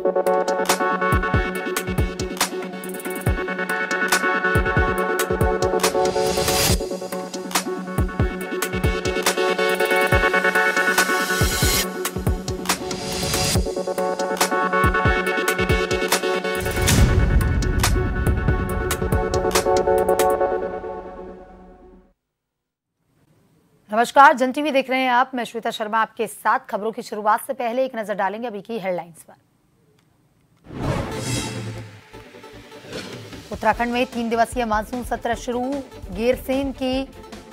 नमस्कार, जन टीवी देख रहे हैं आप। मैं श्वेता शर्मा आपके साथ। खबरों की शुरुआत से पहले एक नजर डालेंगे अभी की हेडलाइंस पर। उत्तराखंड में 3 दिवसीय मानसून सत्र शुरू। गैरसैंण की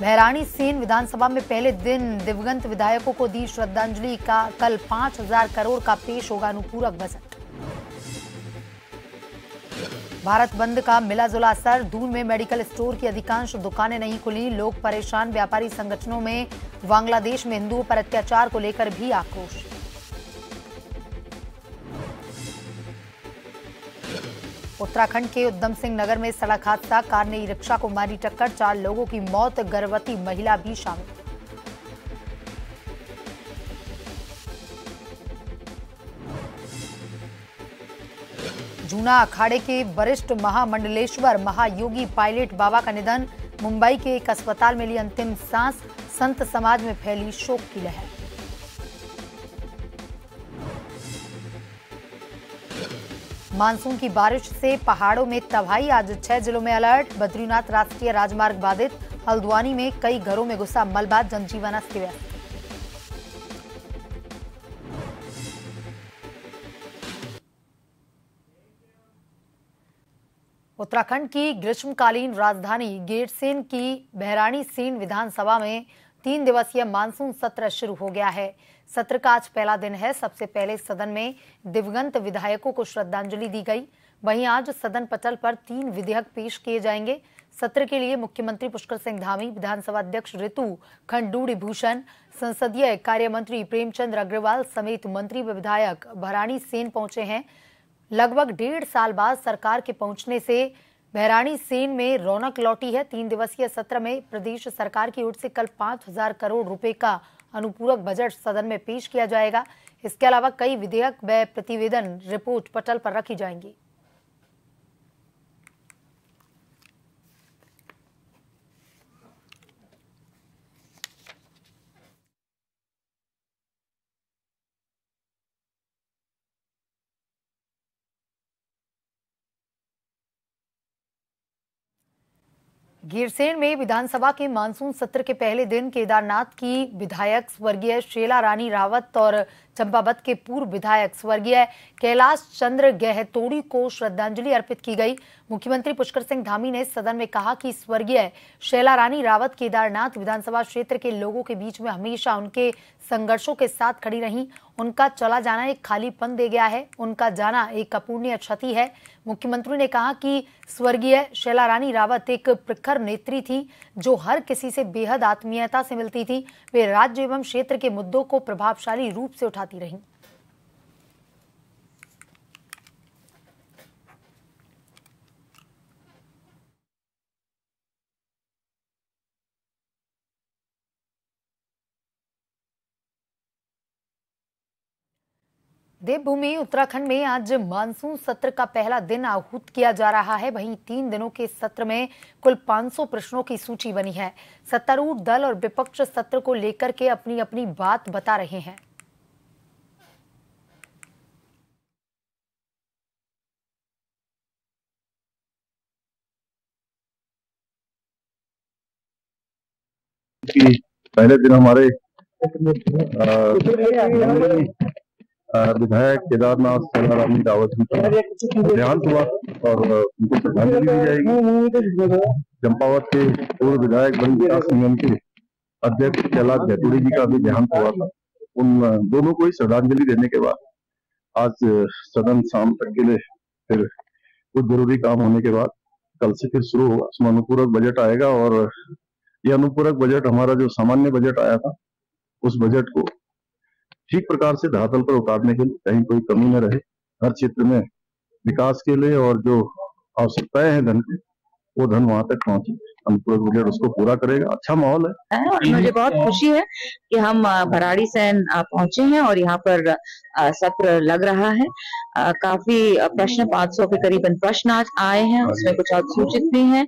भैराणी सेन विधानसभा में पहले दिन दिवंगत विधायकों को दी श्रद्धांजलि का। कल 5,000 करोड़ का पेश होगा अनुपूरक बजट। भारत बंद का मिला जुला असर। दून में मेडिकल स्टोर की अधिकांश दुकानें नहीं खुली, लोग परेशान। व्यापारी संगठनों में बांग्लादेश में हिंदुओं पर अत्याचार को लेकर भी आक्रोश। उत्तराखंड के उधम सिंह नगर में सड़क हादसा, कार ने ई रिक्शा को मारी टक्कर, 4 लोगों की मौत, गर्भवती महिला भी शामिल। जूना अखाड़े के वरिष्ठ महामंडलेश्वर महायोगी पायलट बाबा का निधन। मुंबई के एक अस्पताल में ली अंतिम सांस। संत समाज में फैली शोक की लहर। मानसून की बारिश से पहाड़ों में तबाही, आज 6 जिलों में अलर्ट। बद्रीनाथ राष्ट्रीय राजमार्ग बाधित। हल्द्वानी में कई घरों में घुसा मलबा, जनजीवन अस्त व्यस्त। उत्तराखंड की ग्रीष्मकालीन राजधानी गैरसैंण की भैराणी सेन विधानसभा में 3 दिवसीय मानसून सत्र शुरू हो गया है। सत्र का आज पहला दिन है। सबसे पहले सदन में दिवंगत विधायकों को श्रद्धांजलि दी गई। वहीं आज सदन पटल पर 3 विधेयक पेश किए जाएंगे। सत्र के लिए मुख्यमंत्री पुष्कर सिंह धामी, विधानसभा अध्यक्ष ऋतु खंडूड़ी भूषण, संसदीय कार्य मंत्री प्रेमचंद अग्रवाल समेत मंत्री व विधायक भैराणी सेन पहुंचे हैं। लगभग 1.5 साल बाद सरकार के पहुंचने से भैराणी सेन में रौनक लौटी है। 3 दिवसीय सत्र में प्रदेश सरकार की ओर से कल 5,000 करोड़ रुपए का अनुपूरक बजट सदन में पेश किया जाएगा। इसके अलावा कई विधेयक व प्रतिवेदन रिपोर्ट पटल पर रखी जाएंगी। गैरसैंण में विधानसभा के मानसून सत्र के पहले दिन केदारनाथ की विधायक स्वर्गीय शेला रानी रावत और चंपावत के पूर्व विधायक स्वर्गीय कैलाश चंद्र गहतोड़ी को श्रद्धांजलि अर्पित की गई। मुख्यमंत्री पुष्कर सिंह धामी ने सदन में कहा कि स्वर्गीय शेला रानी रावत केदारनाथ विधानसभा क्षेत्र के लोगों के बीच में हमेशा उनके संघर्षों के साथ खड़ी रहीं। उनका चला जाना एक खालीपन दे गया है, उनका जाना एक अपूरणीय क्षति है। मुख्यमंत्री ने कहा कि स्वर्गीय शेला रानी रावत एक प्रखर नेत्री थी जो हर किसी से बेहद आत्मीयता से मिलती थी। वे राज्य एवं क्षेत्र के मुद्दों को प्रभावशाली रूप से उठाती रहीं। देवभूमि उत्तराखंड में आज मानसून सत्र का पहला दिन आहूत किया जा रहा है। वहीं 3 दिनों के सत्र में कुल 500 प्रश्नों की सूची बनी है। सत्तारूढ़ दल और विपक्ष सत्र को लेकर के अपनी अपनी बात बता रहे हैं। पहले दिन हमारे विधायक केदारनाथ शेला रानी रावत जी का देहांत हुआ और उनको श्रद्धांजलि दी जाएगी। चंपावत के पूर्व विधायक वन विकास निगम के अध्यक्ष कैलाश गहतोड़ी जी का भी देहांत हुआ था। उन दोनों को ही श्रद्धांजलि देने के बाद आज सदन शाम तक के लिए फिर कुछ जरूरी काम होने के बाद कल से फिर शुरू होगा। उसमें अनुपूरक बजट आएगा और यह अनुपूरक बजट हमारा जो सामान्य बजट आया था उस बजट को ठीक प्रकार से धरातल पर उतारने के लिए, कहीं कोई कमी न रहे, हर क्षेत्र में विकास के लिए और जो आवश्यकताएं हैं धन की वो धन वहां तक पहुंचे। अनुपूरक बजट उसको पूरा करेगा। अच्छा माहौल है और मुझे बहुत खुशी है कि हम भराड़ीसैंण पहुंचे हैं और यहाँ पर सत्र लग रहा है। काफी प्रश्न 500 के करीबन प्रश्न आज आए हैं, उसमें कुछ सूचित भी हैं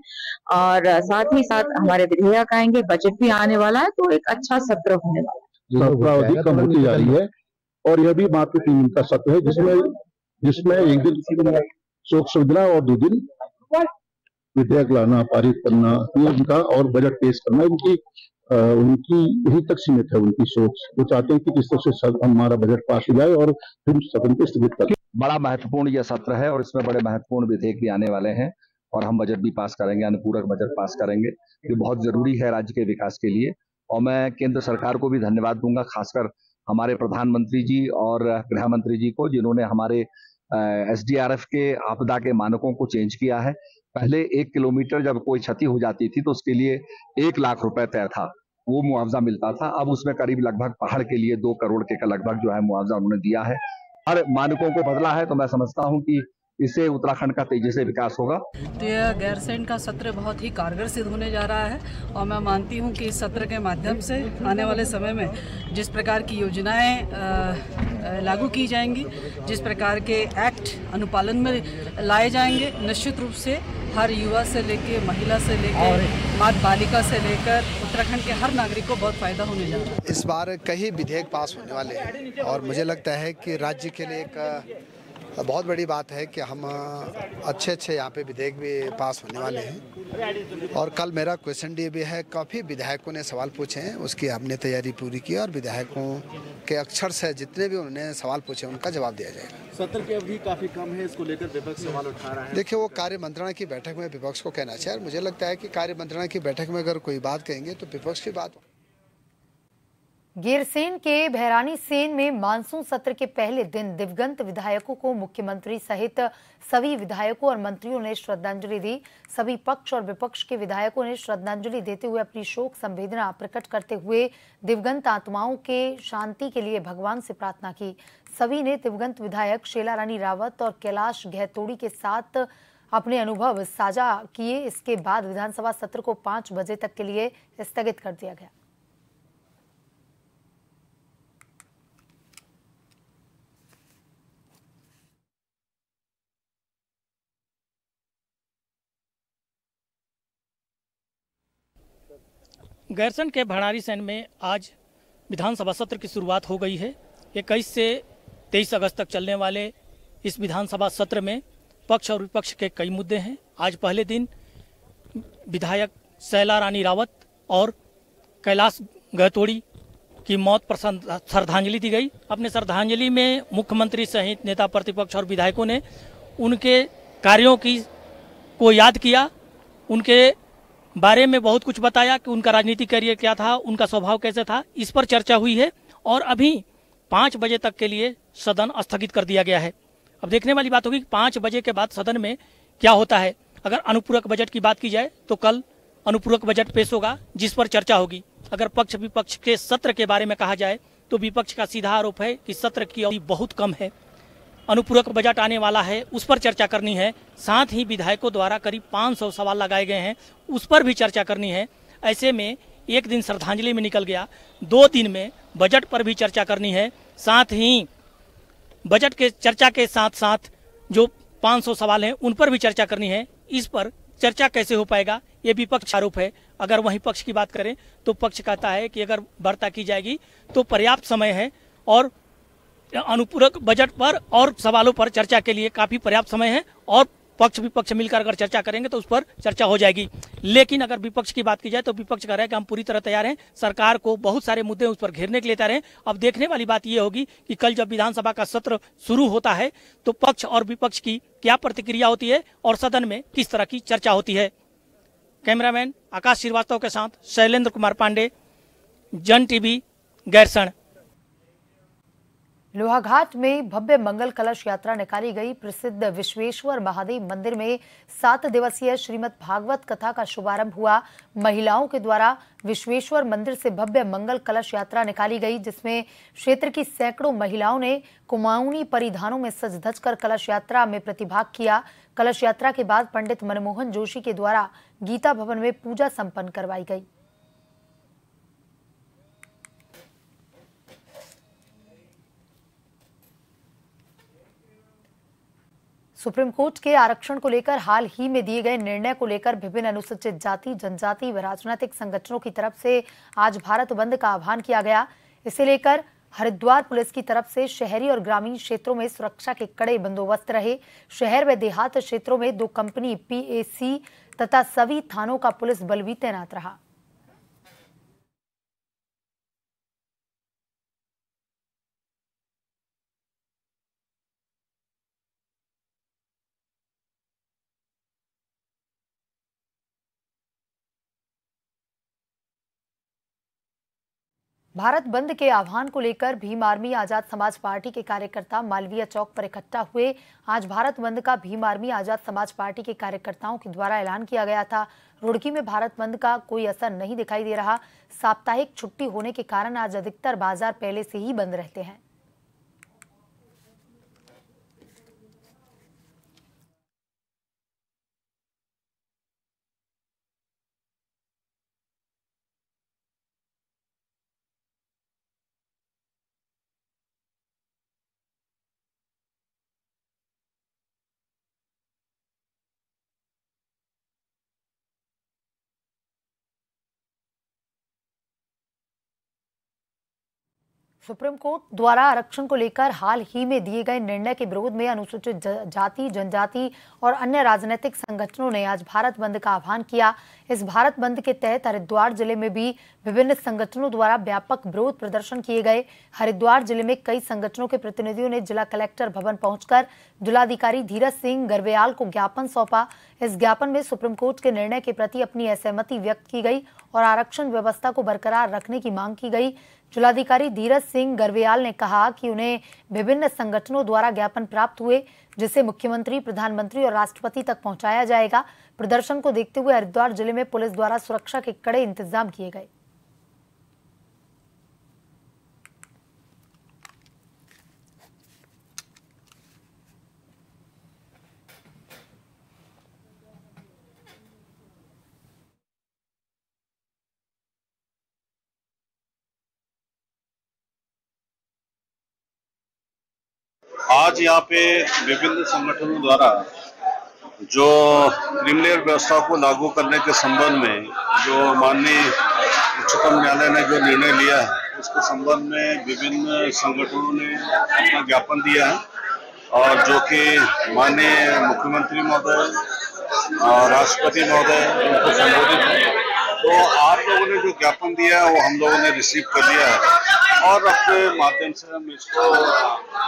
और साथ ही साथ हमारे विधेयक आएंगे, बजट भी आने वाला है, तो एक अच्छा सत्र होने वाला है। सत्रावधि कम होती जा रही है और यह भी मात्र 3 दिन का सत्र है, जिसमें एक दिन शोक संवेदना और 2 दिन विधेयक लाना, पारित करना, ये उनका और बजट पेश करना उनकी यही तक सीमित है। उनकी सोच, वो चाहते हैं कि किस तरह से हमारा बजट पास हो जाए और फिर सदन को स्थगित कर। बड़ा महत्वपूर्ण यह सत्र है और इसमें बड़े महत्वपूर्ण विधेयक भी आने वाले हैं और हम बजट भी पास करेंगे, अनुपूरक बजट पास करेंगे। ये बहुत जरूरी है राज्य के विकास के लिए और मैं केंद्र सरकार को भी धन्यवाद दूंगा, खासकर हमारे प्रधानमंत्री जी और गृह मंत्री जी को, जिन्होंने हमारे SDRF के आपदा के मानकों को चेंज किया है। पहले 1 किलोमीटर जब कोई क्षति हो जाती थी तो उसके लिए 1 लाख रुपए तय था, वो मुआवजा मिलता था। अब उसमें करीब लगभग पहाड़ के लिए 2 करोड़ के लगभग जो है मुआवजा उन्होंने दिया है और मानकों को बदला है। तो मैं समझता हूं कि इससे उत्तराखंड का तेजी से विकास होगा। तो यह गैरसैंण का सत्र बहुत ही कारगर सिद्ध होने जा रहा है और मैं मानती हूं कि इस सत्र के माध्यम से आने वाले समय में जिस प्रकार की योजनाएं लागू की जाएंगी, जिस प्रकार के एक्ट अनुपालन में लाए जाएंगे, निश्चित रूप से हर युवा से लेके, महिला से लेकर, माता बालिका से लेकर उत्तराखंड के हर नागरिक को बहुत फायदा होने जा रहा है। इस बार कई विधेयक पास होने वाले हैं और मुझे लगता है कि राज्य के लिए एक बहुत बड़ी बात है कि हम अच्छे यहाँ पे विधेयक भी पास होने वाले हैं। और कल मेरा क्वेश्चन डे भी है, काफ़ी विधायकों ने सवाल पूछे हैं, उसकी हमने तैयारी पूरी की और विधायकों के अक्षर से जितने भी उन्होंने सवाल पूछे उनका जवाब दिया जाएगा। सत्र की अवधि काफ़ी कम है, इसको लेकर विपक्ष सवाल उठा रहा है। देखिए, वो कार्य मंत्रणा की बैठक में विपक्ष को कहना चाहिए और मुझे लगता है कि कार्य मंत्रणा की बैठक में अगर कोई बात कहेंगे तो विपक्ष की बात। गैरसैंण के भैरानीसैंण में मानसून सत्र के पहले दिन दिवंगत विधायकों को मुख्यमंत्री सहित सभी विधायकों और मंत्रियों ने श्रद्धांजलि दी। सभी पक्ष और विपक्ष के विधायकों ने श्रद्धांजलि देते हुए अपनी शोक संवेदना प्रकट करते हुए दिवंगत आत्माओं के शांति के लिए भगवान से प्रार्थना की। सभी ने दिवंगत विधायक शीला रानी रावत और कैलाश गहतोड़ी के साथ अपने अनुभव साझा किए। इसके बाद विधानसभा सत्र को 5 बजे तक के लिए स्थगित कर दिया गया। गैरसैंण के भराड़ीसैंण में आज विधानसभा सत्र की शुरुआत हो गई है। 21 से 23 अगस्त तक चलने वाले इस विधानसभा सत्र में पक्ष और विपक्ष के कई मुद्दे हैं। आज पहले दिन विधायक शीला रानी रावत और कैलाश गहतोड़ी की मौत पर श्रद्धांजलि दी गई। अपने श्रद्धांजलि में मुख्यमंत्री सहित नेता प्रतिपक्ष और विधायकों ने उनके कार्यों को याद किया, उनके बारे में बहुत कुछ बताया कि उनका राजनीतिक करियर क्या था, उनका स्वभाव कैसे था, इस पर चर्चा हुई है और अभी 5 बजे तक के लिए सदन स्थगित कर दिया गया है। अब देखने वाली बात होगी कि 5 बजे के बाद सदन में क्या होता है। अगर अनुपूरक बजट की बात की जाए तो कल अनुपूरक बजट पेश होगा जिस पर चर्चा होगी। अगर पक्ष विपक्ष के सत्र के बारे में कहा जाए तो विपक्ष का सीधा आरोप है कि सत्र की अवधि बहुत कम है, अनुपूरक बजट आने वाला है, उस पर चर्चा करनी है। साथ ही विधायकों द्वारा करीब 500 सवाल लगाए गए हैं, उस पर भी चर्चा करनी है। ऐसे में एक दिन श्रद्धांजलि में निकल गया, 2 दिन में बजट पर भी चर्चा करनी है। साथ ही बजट के चर्चा के साथ साथ जो 500 सवाल हैं उन पर भी चर्चा करनी है। इस पर चर्चा कैसे हो पाएगा, ये विपक्ष आरोप है। अगर वहीं पक्ष की बात करें तो पक्ष कहता है कि अगर वार्ता की जाएगी तो पर्याप्त समय है और अनुपूरक बजट पर और सवालों पर चर्चा के लिए काफी पर्याप्त समय है और पक्ष विपक्ष मिलकर अगर चर्चा करेंगे तो उस पर चर्चा हो जाएगी। लेकिन अगर विपक्ष की बात की जाए तो विपक्ष कह रहा है कि हम पूरी तरह तैयार हैं, सरकार को बहुत सारे मुद्दे उस पर घेरने के लिए तैयार हैं। अब देखने वाली बात यह होगी कि कल जब विधानसभा का सत्र शुरू होता है तो पक्ष और विपक्ष की क्या प्रतिक्रिया होती है और सदन में किस तरह की चर्चा होती है। कैमरामैन आकाश श्रीवास्तव के साथ शैलेंद्र कुमार पांडे, जन टीवी, गैरसैंण। लोहाघाट में भव्य मंगल कलश यात्रा निकाली गई। प्रसिद्ध विश्वेश्वर महादेव मंदिर में 7 दिवसीय श्रीमद् भागवत कथा का शुभारंभ हुआ। महिलाओं के द्वारा विश्वेश्वर मंदिर से भव्य मंगल कलश यात्रा निकाली गई, जिसमें क्षेत्र की सैकड़ों महिलाओं ने कुमाऊनी परिधानों में सज धज कर कलश यात्रा में प्रतिभाग किया। कलश यात्रा के बाद पंडित मनमोहन जोशी के द्वारा गीता भवन में पूजा संपन्न करवाई गई। सुप्रीम कोर्ट के आरक्षण को लेकर हाल ही में दिए गए निर्णय को लेकर विभिन्न अनुसूचित जाति, जनजाति व राजनीतिक संगठनों की तरफ से आज भारत बंद का आह्वान किया गया। इसे लेकर हरिद्वार पुलिस की तरफ से शहरी और ग्रामीण क्षेत्रों में सुरक्षा के कड़े बंदोबस्त रहे। शहर व देहात क्षेत्रों में 2 कंपनी PAC तथा सभी थानों का पुलिस बल भी तैनात रहा। भारत बंद के आह्वान को लेकर भीम आर्मी आजाद समाज पार्टी के कार्यकर्ता मालवीय चौक पर इकट्ठा हुए। आज भारत बंद का भीम आर्मी आजाद समाज पार्टी के कार्यकर्ताओं के द्वारा ऐलान किया गया था। रुड़की में भारत बंद का कोई असर नहीं दिखाई दे रहा। साप्ताहिक छुट्टी होने के कारण आज अधिकतर बाजार पहले से ही बंद रहते हैं। सुप्रीम कोर्ट द्वारा आरक्षण को लेकर हाल ही में दिए गए निर्णय के विरोध में अनुसूचित जाति, जनजाति और अन्य राजनीतिक संगठनों ने आज भारत बंद का आह्वान किया। इस भारत बंद के तहत हरिद्वार जिले में भी विभिन्न संगठनों द्वारा व्यापक विरोध प्रदर्शन किए गए। हरिद्वार जिले में कई संगठनों के प्रतिनिधियों ने जिला कलेक्टर भवन पहुंचकर जिलाधिकारी धीरज सिंह गर्वेयाल को ज्ञापन सौंपा। इस ज्ञापन में सुप्रीम कोर्ट के निर्णय के प्रति अपनी असहमति व्यक्त की गई और आरक्षण व्यवस्था को बरकरार रखने की मांग की गई। जिलाधिकारी धीरज सिंह गर्वेयाल ने कहा कि उन्हें विभिन्न संगठनों द्वारा ज्ञापन प्राप्त हुए, जिसे मुख्यमंत्री, प्रधानमंत्री और राष्ट्रपति तक पहुंचाया जाएगा। प्रदर्शन को देखते हुए हरिद्वार जिले में पुलिस द्वारा सुरक्षा के कड़े इंतजाम किए गए। आज यहाँ पे विभिन्न संगठनों द्वारा जो क्रिमिनल व्यवस्था को लागू करने के संबंध में जो माननीय उच्चतम न्यायालय ने जो निर्णय लिया है, उसके संबंध में विभिन्न संगठनों ने अपना ज्ञापन दिया है और जो कि माननीय मुख्यमंत्री महोदय और राष्ट्रपति महोदय उनको संबोधित है। तो आप लोगों ने जो ज्ञापन दिया है वो हम लोगों ने रिसीव कर लिया है और अपने माध्यम से हम इसको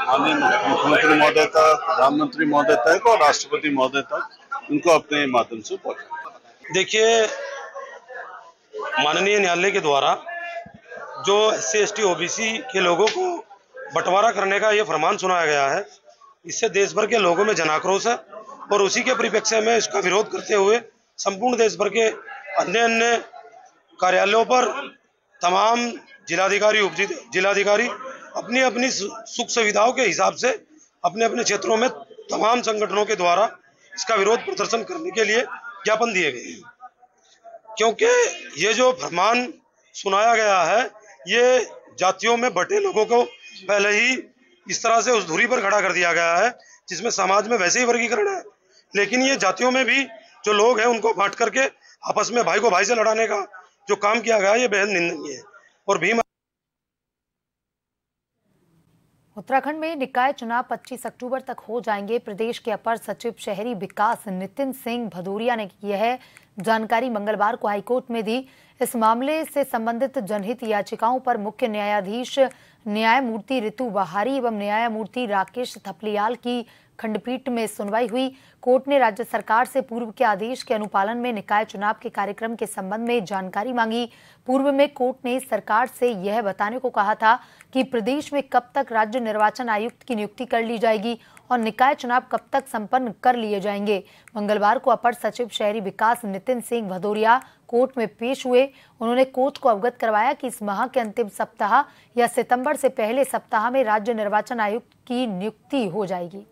माननीय मुख्यमंत्री महोदय तक, प्रधानमंत्री महोदय तक और राष्ट्रपति महोदय तक उनको अपने माध्यम से पहुंचाएंगे। देखिए, माननीय न्यायालय के द्वारा जो SC, ST, OBC के लोगों को बंटवारा करने का ये फरमान सुनाया गया है, इससे देश भर के लोगों में जनाक्रोश है और उसी के परिप्रेक्ष्य में इसका विरोध करते हुए संपूर्ण देश भर के अन्य कार्यालयों पर तमाम जिलाधिकारी, उप जिलाधिकारी अपनी अपनी सुख सुविधाओं के हिसाब से अपने अपने क्षेत्रों में तमाम संगठनों के द्वारा इसका विरोध प्रदर्शन करने के लिए ज्ञापन दिए गए हैं। क्योंकि ये जो फरमान सुनाया गया है, ये जातियों में बटे लोगों को पहले ही इस तरह से उस धुरी पर खड़ा कर दिया गया है जिसमें समाज में वैसे ही वर्गीकरण है, लेकिन ये जातियों में भी जो लोग हैं उनको बांट करके आपस में भाई को भाई से लड़ाने का जो काम किया गया है, ये बेहद निंदनीय है। और भीम उत्तराखंड में निकाय चुनाव 25 अक्टूबर तक हो जाएंगे। प्रदेश के अपर सचिव शहरी विकास नितिन सिंह भदौरिया ने यह जानकारी मंगलवार को हाईकोर्ट में दी। इस मामले से संबंधित जनहित याचिकाओं पर मुख्य न्यायाधीश न्यायमूर्ति ऋतु बहारी एवं न्यायमूर्ति राकेश थपलियाल की खंडपीठ में सुनवाई हुई। कोर्ट ने राज्य सरकार से पूर्व के आदेश के अनुपालन में निकाय चुनाव के कार्यक्रम के संबंध में जानकारी मांगी। पूर्व में कोर्ट ने सरकार से यह बताने को कहा था कि प्रदेश में कब तक राज्य निर्वाचन आयुक्त की नियुक्ति कर ली जाएगी और निकाय चुनाव कब तक संपन्न कर लिए जाएंगे। मंगलवार को अपर सचिव शहरी विकास नितिन सिंह भदौरिया कोर्ट में पेश हुए। उन्होंने कोर्ट को अवगत करवाया कि इस माह के अंतिम सप्ताह या सितंबर से पहले सप्ताह में राज्य निर्वाचन आयुक्त की नियुक्ति हो जाएगी।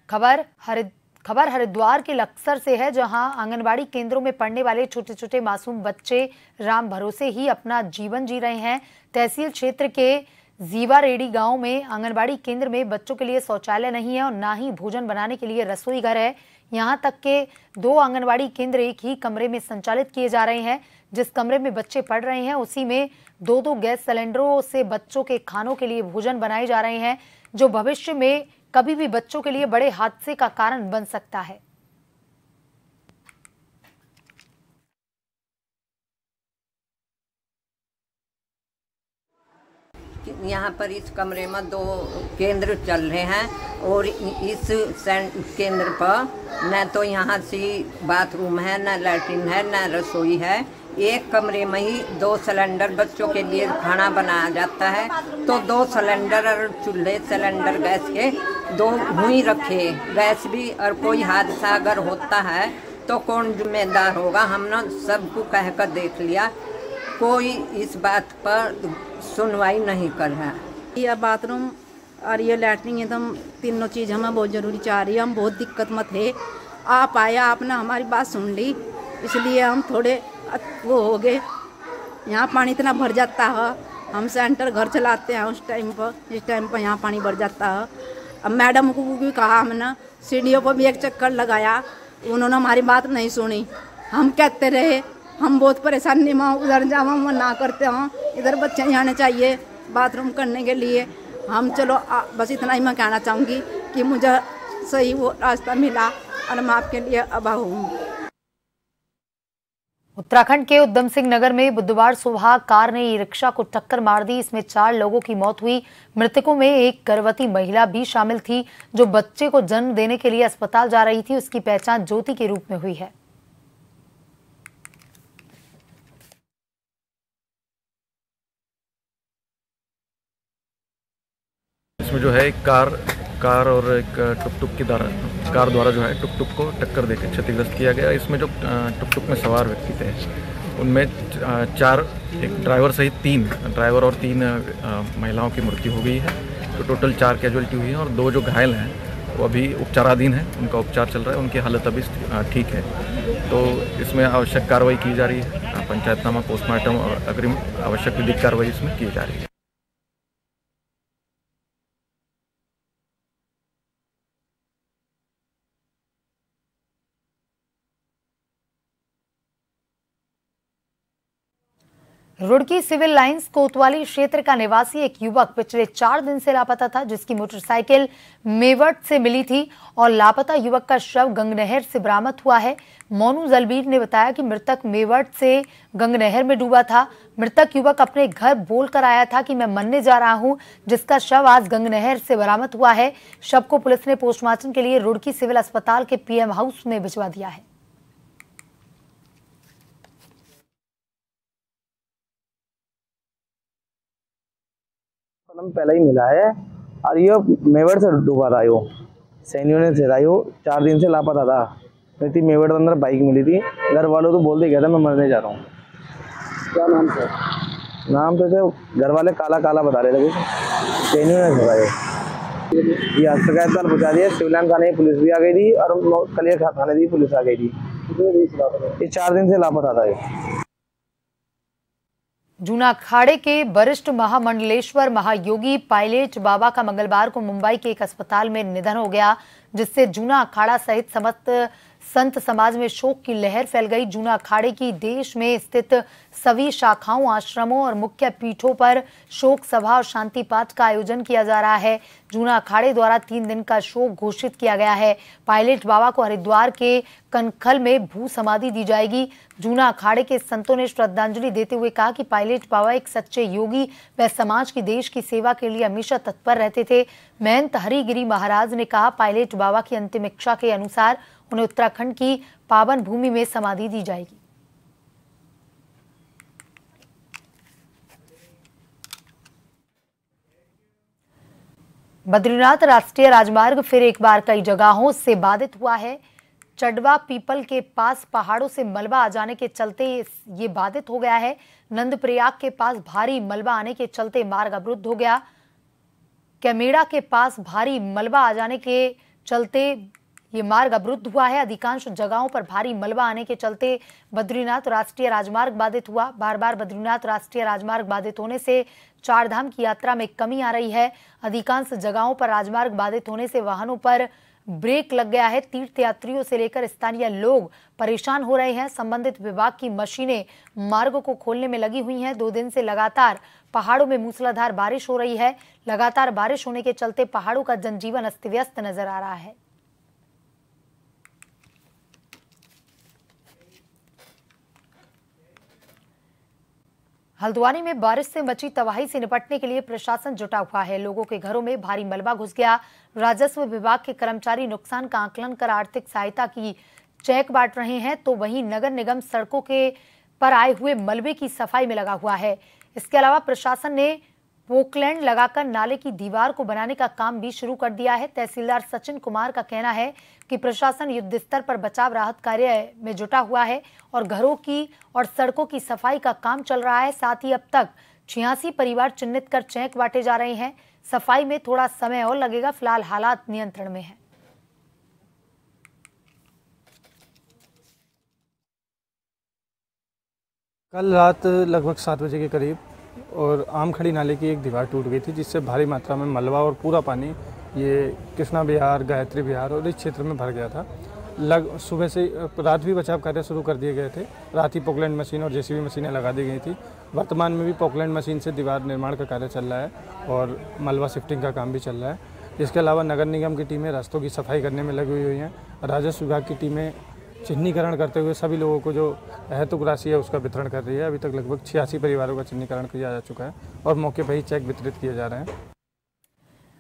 खबर हरिद्वार के लक्सर से है, जहां आंगनबाड़ी केंद्रों में पढ़ने वाले छोटे छोटे मासूम बच्चे राम भरोसे ही अपना जीवन जी रहे हैं। तहसील क्षेत्र के जीवारेडी गांव में आंगनबाड़ी केंद्र में बच्चों के लिए शौचालय नहीं है और ना ही भोजन बनाने के लिए रसोई घर है। यहां तक के 2 आंगनबाड़ी केंद्र एक ही कमरे में संचालित किए जा रहे हैं। जिस कमरे में बच्चे पढ़ रहे हैं उसी में 2-2 गैस सिलेंडरों से बच्चों के खानों के लिए भोजन बनाए जा रहे हैं, जो भविष्य में कभी भी बच्चों के लिए बड़े हादसे का कारण बन सकता है। यहाँ पर इस कमरे में 2 केंद्र चल रहे हैं और इस केंद्र पर न तो यहाँ से बाथरूम है, न लैट्रिन है, न रसोई है। एक कमरे में ही 2 सिलेंडर बच्चों के लिए खाना बनाया जाता है, तो 2 सिलेंडर और चूल्हे सिलेंडर गैस के 2 हुई रखे। गैस भी और कोई हादसा अगर होता है तो कौन जिम्मेदार होगा? हमने सबको कह कर देख लिया, कोई इस बात पर सुनवाई नहीं कर रहा। यह बाथरूम और ये लैट्रिन एकदम तीनों चीज़ हमें बहुत ज़रूरी चाह रही है। हम बहुत दिक्कत में थे, आप आया, आपने हमारी बात सुन ली, इसलिए हम थोड़े वो हो गए। यहाँ पानी इतना भर जाता है, हम सेंटर घर चलाते हैं इस टाइम पर यहाँ पानी भर जाता है। अब मैडम को भी कहा हमने, सीढ़ियों पर भी एक चक्कर लगाया, उन्होंने हमारी बात नहीं सुनी। हम कहते रहे, हम बहुत परेशानी में उधर जावा वो ना करते हों, इधर बच्चे ही आने चाहिए बाथरूम करने के लिए। हम चलो बस इतना ही मैं कहना चाहूँगी कि मुझे सही वो रास्ता मिला और मैं आपके लिए आभार हूँ। उत्तराखंड के उधम सिंह नगर में बुधवार सुबह कार ने ई-रिक्शा को टक्कर मार दी। इसमें 4 लोगों की मौत हुई। मृतकों में एक गर्भवती महिला भी शामिल थी, जो बच्चे को जन्म देने के लिए अस्पताल जा रही थी। उसकी पहचान ज्योति के रूप में हुई है। इसमें जो है एक कार और एक टुकटुक की कार द्वारा जो है टुकटुक को टक्कर देकर क्षतिग्रस्त किया गया। इसमें जो टुकटुक में सवार व्यक्ति थे उनमें 4, एक ड्राइवर सहित 3 ड्राइवर और 3 महिलाओं की मृत्यु हो गई है। तो टोटल 4 कैजुअल्टी हुई है और 2 जो घायल हैं वो अभी उपचाराधीन हैं, उनका उपचार चल रहा है, उनकी हालत अभी ठीक है। तो इसमें आवश्यक कार्रवाई की जा रही है, पंचायतनामा, पोस्टमार्टम और अग्रिम आवश्यक विधिक कार्रवाई इसमें की जा रही है। रुड़की सिविल लाइंस कोतवाली क्षेत्र का निवासी एक युवक पिछले 4 दिन से लापता था, जिसकी मोटरसाइकिल मेवट से मिली थी और लापता युवक का शव गंगनहर से बरामद हुआ है। मोनू जलबीर ने बताया कि मृतक मेवट से गंगनहर में डूबा था। मृतक युवक अपने घर बोलकर आया था कि मैं मरने जा रहा हूं, जिसका शव आज गंगनहर से बरामद हुआ है। शव को पुलिस ने पोस्टमार्टम के लिए रुड़की सिविल अस्पताल के PM हाउस में भिजवा दिया है। पहले ही मिला है और ये मेवट से डूबा था। यो सैनियों ने से था, यो 4 दिन से लापता था। मेरी मेवट के अंदर बाइक मिली थी। घर वालों तो बोलते गया था मैं मरने जा रहा हूँ। क्या नाम था? नाम तो थे घर वाले काला काला बता रहे थे, सैनियों ने से था। ये शिकायत कल पहुँचा दिया, सिविल लाइन थाने पुलिस भी आ गई थी और कलियर थाने भी पुलिस आ गई थी। ये 4 दिन से लापता था। जूना अखाड़े के वरिष्ठ महामंडलेश्वर महायोगी पायलट बाबा का मंगलवार को मुंबई के एक अस्पताल में निधन हो गया, जिससे जूना अखाड़ा सहित समस्त संत समाज में शोक की लहर फैल गई। जूना अखाड़े की देश में स्थित सभी शाखाओं, आश्रमों और मुख्य पीठों पर शोक सभा और शांति पाठ का आयोजन किया जा रहा है। जूना अखाड़े द्वारा 3 दिन का शोक घोषित किया गया है। पायलट बाबा को हरिद्वार के कनखल में भू समाधि दी जाएगी। जूना अखाड़े के संतों ने श्रद्धांजलि देते हुए कहा कि पायलट बाबा एक सच्चे योगी व समाज की, देश की सेवा के लिए हमेशा तत्पर रहते थे। महंत हरिगिरी महाराज ने कहा, पायलट बाबा की अंतिम इच्छा के अनुसार उन्हें उत्तराखंड की पावन भूमि में समाधि दी जाएगी। बद्रीनाथ राष्ट्रीय राजमार्ग फिर एक बार कई जगहों से बाधित हुआ है। चडवा पीपल के पास पहाड़ों से मलबा आ जाने के चलते ये बाधित हो गया है। नंदप्रयाग के पास भारी मलबा आने के चलते मार्ग अवरुद्ध हो गया। कैमेड़ा के पास भारी मलबा आ जाने के चलते ये मार्ग अवरुद्ध हुआ है। अधिकांश जगहों पर भारी मलबा आने के चलते बद्रीनाथ राष्ट्रीय राजमार्ग बाधित हुआ। बार बार बद्रीनाथ राष्ट्रीय राजमार्ग बाधित होने से चारधाम की यात्रा में कमी आ रही है। अधिकांश जगहों पर राजमार्ग बाधित होने से वाहनों पर ब्रेक लग गया है। तीर्थयात्रियों से लेकर स्थानीय लोग परेशान हो रहे हैं। संबंधित विभाग की मशीनें मार्ग को खोलने में लगी हुई हैं। 2 दिन से लगातार पहाड़ों में मूसलाधार बारिश हो रही है। लगातार बारिश होने के चलते पहाड़ों का जनजीवन अस्त व्यस्त नजर आ रहा है। हल्द्वानी में बारिश से मची तबाही से निपटने के लिए प्रशासन जुटा हुआ है। लोगों के घरों में भारी मलबा घुस गया। राजस्व विभाग के कर्मचारी नुकसान का आकलन कर आर्थिक सहायता की चेक बांट रहे हैं, तो वहीं नगर निगम सड़कों के पर आए हुए मलबे की सफाई में लगा हुआ है। इसके अलावा प्रशासन ने पोकलैंड लगाकर नाले की दीवार को बनाने का काम भी शुरू कर दिया है। तहसीलदार सचिन कुमार का कहना है कि प्रशासन युद्ध स्तर पर बचाव राहत कार्य में जुटा हुआ है और घरों की और सड़कों की सफाई का काम चल रहा है। साथ ही अब तक 86 परिवार चिन्हित कर चेक बांटे जा रहे हैं। सफाई में थोड़ा समय और लगेगा। फिलहाल हालात नियंत्रण में है। कल रात लगभग 7 बजे के करीब और आमखड़ी नाले की एक दीवार टूट गई थी, जिससे भारी मात्रा में मलबा और पूरा पानी ये कृष्णा विहार, गायत्री विहार और इस क्षेत्र में भर गया था। सुबह से रात भी बचाव कार्य शुरू कर दिए गए थे। रात ही पोकलैंड मशीन और जेसीबी मशीनें लगा दी गई थी। वर्तमान में भी पोकलैंड मशीन से दीवार निर्माण का कार्य चल रहा है और मलबा शिफ्टिंग का काम भी चल रहा है। इसके अलावा नगर निगम की टीमें रास्तों की सफाई करने में लगी हुई हैं। राजस्व विभाग की टीमें चिन्हीकरण करते हुए सभी लोगों को जो अहेतुक राशि है उसका वितरण कर रही है। अभी तक लगभग 86 परिवारों का चिन्हीकरण किया जा चुका है और मौके पर ही चेक वितरित किए जा रहे हैं।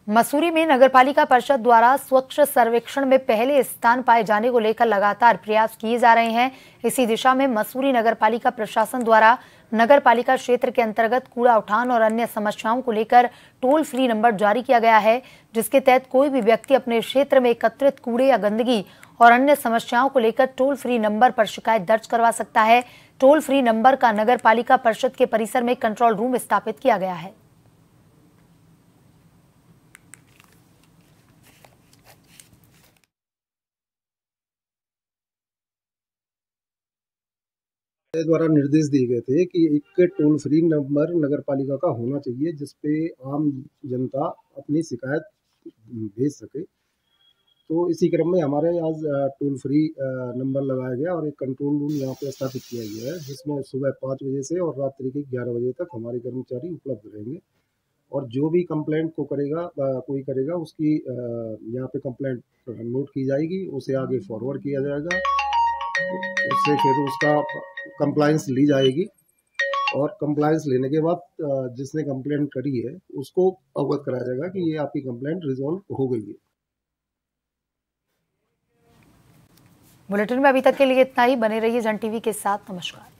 मसूरी में नगरपालिका परिषद द्वारा स्वच्छ सर्वेक्षण में पहले स्थान पाए जाने को लेकर लगातार प्रयास किए जा रहे हैं। इसी दिशा में मसूरी नगरपालिका प्रशासन द्वारा नगरपालिका क्षेत्र के अंतर्गत कूड़ा उठान और अन्य समस्याओं को लेकर टोल फ्री नंबर जारी किया गया है, जिसके तहत कोई भी व्यक्ति अपने क्षेत्र में एकत्रित कूड़े या गंदगी और अन्य समस्याओं को लेकर टोल फ्री नंबर पर शिकायत दर्ज करवा सकता है। टोल फ्री नंबर का नगरपालिका परिषद के परिसर में कंट्रोल रूम स्थापित किया गया है। द्वारा निर्देश दिए गए थे कि एक टोल फ्री नंबर नगरपालिका का होना चाहिए, जिसपे आम जनता अपनी शिकायत भेज सके। तो इसी क्रम में हमारे आज टोल फ्री नंबर लगाया गया और एक कंट्रोल रूम यहाँ पे स्थापित किया गया है, जिसमें सुबह 5 बजे से और रात्रि के 11 बजे तक हमारे कर्मचारी उपलब्ध रहेंगे और जो भी कंप्लेंट कोई करेगा उसकी यहाँ पे कंप्लेंट नोट की जाएगी, उसे आगे फॉरवर्ड किया जाएगा, उससे फिर उसका कंप्लायंस ली जाएगी और कंप्लायंस लेने के बाद जिसने कंप्लेंट करी है उसको अवगत कराया जाएगा कि ये आपकी कंप्लेंट रिजॉल्व हो गई है। बुलेटिन में अभी तक के लिए इतना ही। बने रहिए जन टीवी के साथ। नमस्कार।